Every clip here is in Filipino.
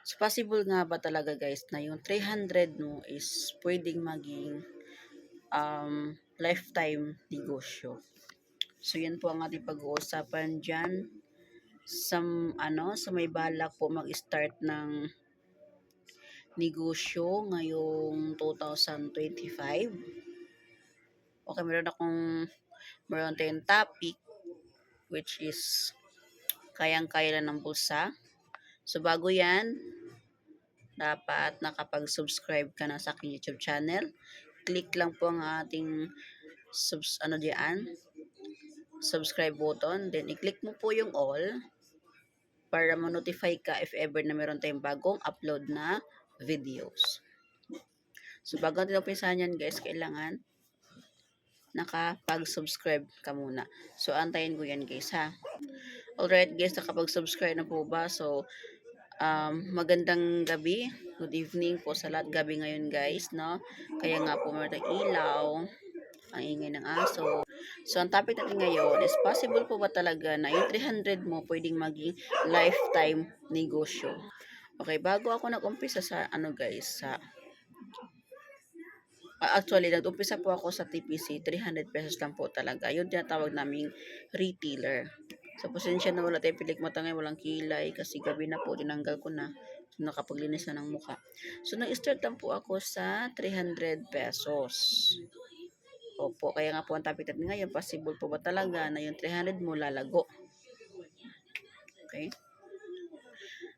So, possible nga ba talaga guys na yung 300 mo is pwedeng maging lifetime negosyo? So, yan po ang ating pag-uusapan dyan sa may balak po mag-start ng negosyo ngayong 2025. Okay, meron tayong topic which is kayang-kaya lang ng bulsa. So, bago yan, dapat nakapag-subscribe ka na sa aking YouTube channel. Click lang po ang ating subscribe button. Then, i-click mo po yung all para ma-notify ka if ever na meron tayong bagong upload na videos. So, bago natin umpisahan yan guys, kailangan nakapag-subscribe ka muna. So, antayin ko yan guys ha. Alright guys, nakapag-subscribe na po ba? So, magandang gabi. Good evening po sa lahat. Gabi ngayon guys, no? Kaya nga po meron tayong ilaw, ang ingay ng aso. So, ang topic natin ngayon is possible po ba talaga na yung 300 mo pwedeng maging lifetime negosyo? Okay, bago ako nag-umpisa sa actually, nag-umpisa po ako sa TPC, 300 pesos lang po talaga. Yun tinatawag naming retailer. So, pasensya na wala tayong pilikmata ngayon, walang kilay kasi gabi na po, tinanggal ko na. So, nakapaglinis na ng mukha. So, nag-start lang po ako sa 300 pesos. Opo, kaya nga po ang topic natin ngayon, possible po ba talaga na yung 300 mo lalago? Okay?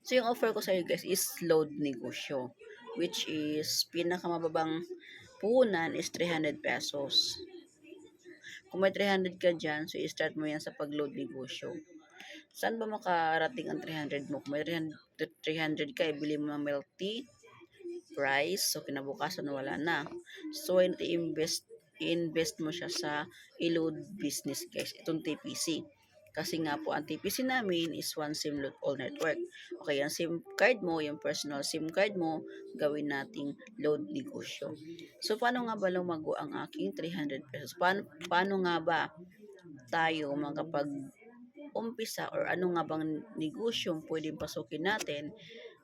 So, yung offer ko sa iyo guys is load negosyo, which is pinakamababang puhunan is 300 pesos. Kung may 300 ka dyan, so i-start mo yan sa pag-load negosyo. Saan ba makarating ang 300 mo? Kung may 300 ka, ibili mo ng milk tea, price, so kinabukasan wala na. So, i-invest mo siya sa i-load business guys, itong TPC. Kasi nga po, ang TPC namin is one SIM load all network. Okay, ang SIM card mo, yung personal SIM card mo, gawin nating load negosyo. So, paano nga ba lumago ang aking 300 pesos? Paano nga ba tayo umpisa or ano nga bang negosyong pwedeng pasukin natin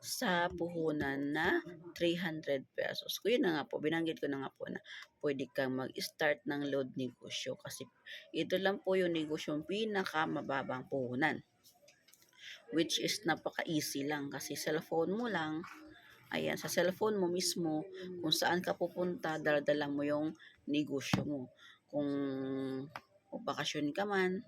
sa puhunan na 300 pesos. Kaya na nga po, binanggit ko na nga po na pwede kang mag-start ng load negosyo kasi ito lang po yung negosyong pinakamababang puhunan. Which is napaka-easy lang kasi cellphone mo lang, ayan, sa cellphone mo mismo, kung saan ka pupunta, dala mo yung negosyo mo. Kung bakasyon ka man,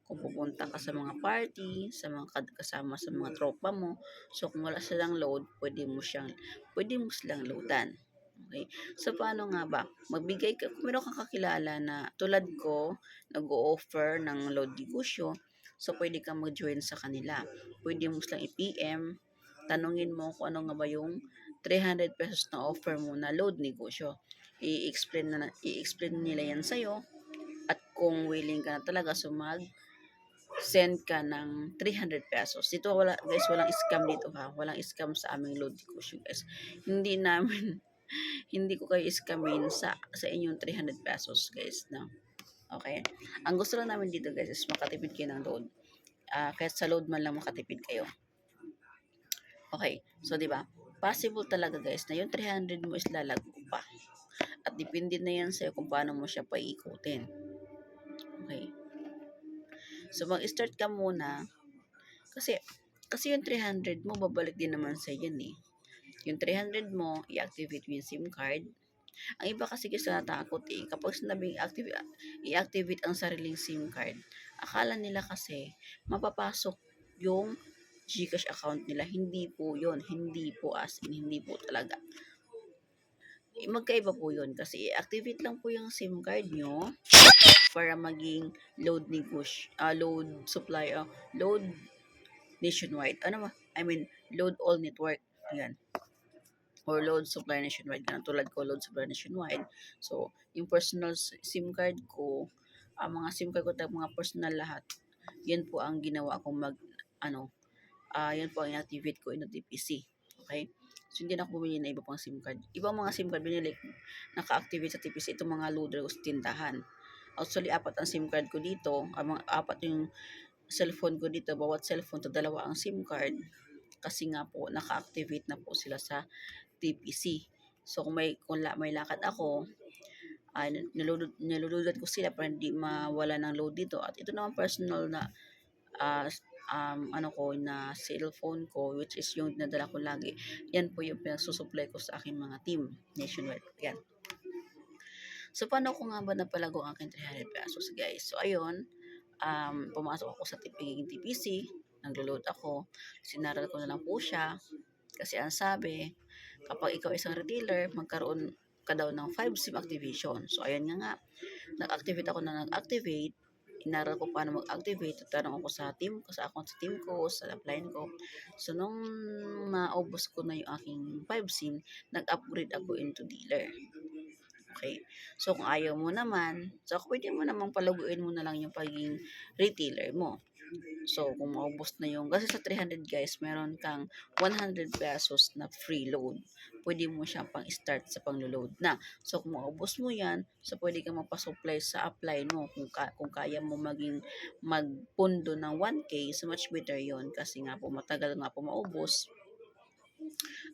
kung pupunta ka sa mga party, sa mga kasama sa mga tropa mo, so kung wala silang load, pwede mo silang loadan. Okay? So, paano nga ba? Magbigay ka, kung meron kang kakilala na tulad ko, nag-o-offer ng load negosyo, so pwede kang mag-join sa kanila. Pwede mo silang i-PM, tanungin mo kung ano nga ba yung 300 pesos na offer mo na load negosyo. I-explain nila yan sa'yo, at kung willing ka na talaga send ka ng 300 pesos. Dito walang scam dito ha. Walang scam sa aming load negosyo guys. Hindi ko kayo scamin sa inyong 300 pesos guys. No? Okay? Ang gusto lang namin dito guys is makatipid kayo ng load. Kahit sa load man lang makatipid kayo. Okay. So, di ba? Possible talaga guys na yung 300 mo is lalago pa. At depende na yan sa'yo kung paano mo siya paikutin. Okay. So, mag-start ka muna. Kasi yung 300 mo, babalik din naman sa yan eh. Yung 300 mo, i-activate mo yung SIM card. Ang iba kasi natakot eh. Kapag sinabing i-activate ang sariling SIM card, akala nila kasi mapapasok yung GCash account nila. Hindi po yun. Hindi po as in, hindi po talaga. Magkaiba po yun kasi i-activate lang po yung SIM card nyo para maging load supply, load nationwide. Load all network. Yan. Or load supply nationwide. Ganun, tulad ko, load supply nationwide. So, yung personal SIM card ko, mga SIM card ko, mga personal lahat, yan po ang ginawa kong yan po ang activate ko in TPC. Okay? So, hindi na ako bumili na iba pang SIM card. Ibang mga SIM card binili, naka-activate sa TPC, itong mga loader sa tindahan. Actually, 4 ang SIM card ko dito. 4 yung cellphone ko dito. Bawat cellphone to 2 ang SIM card. kasi nga po naka-activate na po sila sa TPC. So kung may lakad ako, niluludat ko sila para hindi mawala ng load dito. At ito naman personal na ano ko na cellphone ko, which is yung nadala ko lagi. Yan po yung pinagsusupply ko sa aking mga team nationwide. Yan. So, paano ko nga ba napalago ang aking 300 pesos, guys? So, ayun, pumasok ako sa pagiging TPC, naglo-load ako, sinaral ko na lang po siya, kasi ang sabi, kapag ikaw isang retailer, magkaroon ka daw ng 5 SIM activation. So, ayun nga, nag-activate ako na nag-activate, inaral ko paano mag-activate, tanong ako sa team ko, sa account sa team ko, sa upline ko. So, nung naubos ko na yung aking 5 SIM, nag-upgrade ako into dealer. Okay. So, kung ayaw mo naman, so pwede mo namang palaguin mo na lang yung pagiging retailer mo. So, kung maubos na yung, kasi sa 300 guys, meron kang 100 pesos na free load. Pwede mo siya pang start sa pang-load na. So, kung maubos mo yan, so pwede kang magpa-supply sa upline mo. Kung kaya mo magpundo ng 1K, so much better yon kasi nga po, matagal nga po maubos.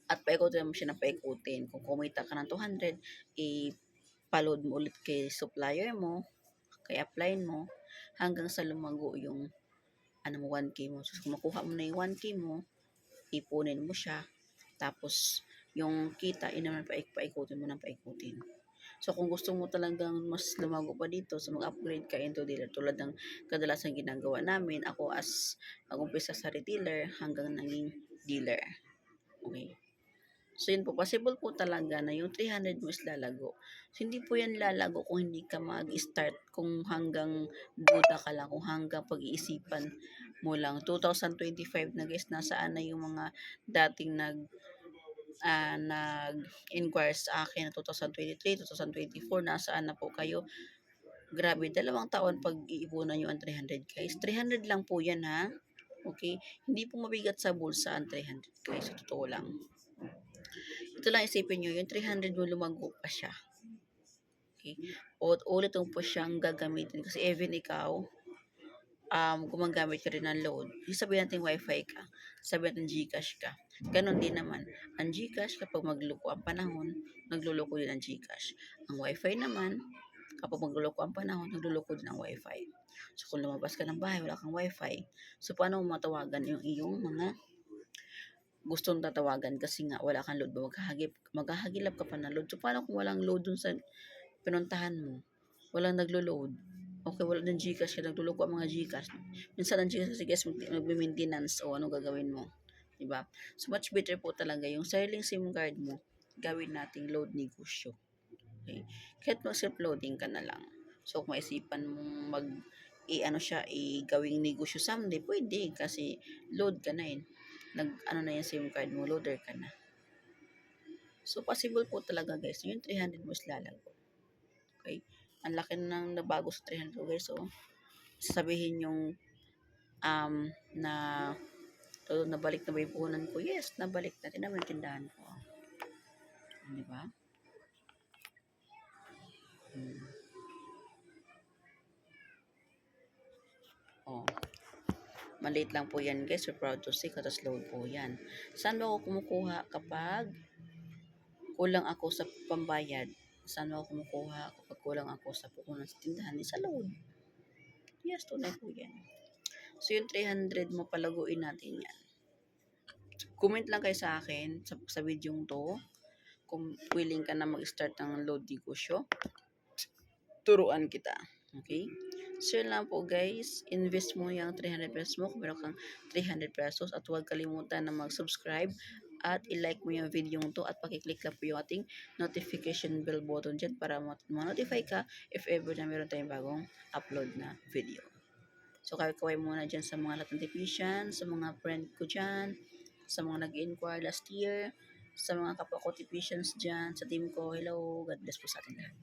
At paikutin mo siya ng paikutin. Kung kumita ka ng 200, paload mo ulit kay supplier mo, kay upline mo, hanggang sa lumago yung 1K mo. So, kung makuha mo na yung 1K mo, ipunin mo siya. Tapos, yung kita, naman paikutin mo ng paikutin. So, kung gusto mo talagang mas lumago pa dito, so mag-upgrade ka into dealer. Tulad ng kadalasan ginagawa namin, ako as mag-umpisa sa retailer hanggang naging dealer. Okay. So, yun po, possible po talaga na yung 300 mo is lalago. So, hindi po yan lalago kung hindi ka mag-start, kung hanggang duda ka lang, kung hanggang pag-iisipan mo lang. 2025 na guys, nasaan na yung mga dating nag-inquire sa akin na 2023, 2024, nasaan na po kayo? Grabe, 2 taon pag-iipunan nyo ang 300 guys. 300 lang po yan ha. Okay? Hindi po mabigat sa bulsa ang 300 guys. So, totoo lang. Ito lang isipin nyo, yung 300 mo lumago pa siya. Okay? Ulit mo po siyang gagamitin. Kasi even ikaw, gumagamit ka rin ng load. Sabihin natin wifi ka. Sabihin natin Gcash ka. Ganon din naman. Ang Gcash, kapag magloko ang panahon, nagluloko din ang Gcash. Ang wifi naman, kapag magluloko ang panahon, nagluloko din ang wifi. So, kung lumabas ka ng bahay, wala kang wifi, so paano mo matawagan yung iyong mga gustong tatawagan kasi nga wala kang load, maghahagilap ka pa ng load. So, paano kung walang load dun sa pinuntahan mo? Walang naglo-load. Okay, wala ng Gcash ka, nagluloko ang mga Gcash. Minsan ang Gcash kasi guys, magme-maintenance o ano gagawin mo. Diba? So, much better po talaga yung sariling SIM card mo, gawin nating load negosyo. Okay? Kahit mag-self-loading ka na lang. So, kung maisipan mong gawing negosyo someday, pwede kasi load ka na yun. Na yung SIM card mo, loader ka na. So, possible po talaga guys, yung 300 mo is lalago. Okay? Ang laki nang nabago sa 300 guys, so, sasabihin yung, na, nabalik na ba yung puhunan ko? Yes, nabalik na. Tingnan mo yung tindahan ko. Di ba? Oh. Maliit lang po yan guys. We're proud to say. Katas load po yan. Saan ba ako kumukuha kapag kulang ako sa pambayad? Saan ba ako kumukuha kapag kulang ako sa puhunan sa tindahan? Sa load. Yes, tunay po yan. So yung 300 mo, palaguin natin yan. Comment lang kayo sa akin sa video to kung willing ka na mag-start ng load negosyo. Turuan kita. Okay? So yun lang po guys, invest mo yung 300 pesos mo kung meron kang 300 pesos at huwag kalimutan na mag-subscribe at i-like mo yung video to at pakiclick lang po yung ating notification bell button dyan para ma-notify ka if ever na meron tayong bagong upload na video. So kaway muna dyan sa mga lahat ng technician, sa mga friend ko dyan, sa mga nag-inquire last year, sa mga kapwa ko technicians dyan, sa team ko, hello, God bless po sa ating lahat.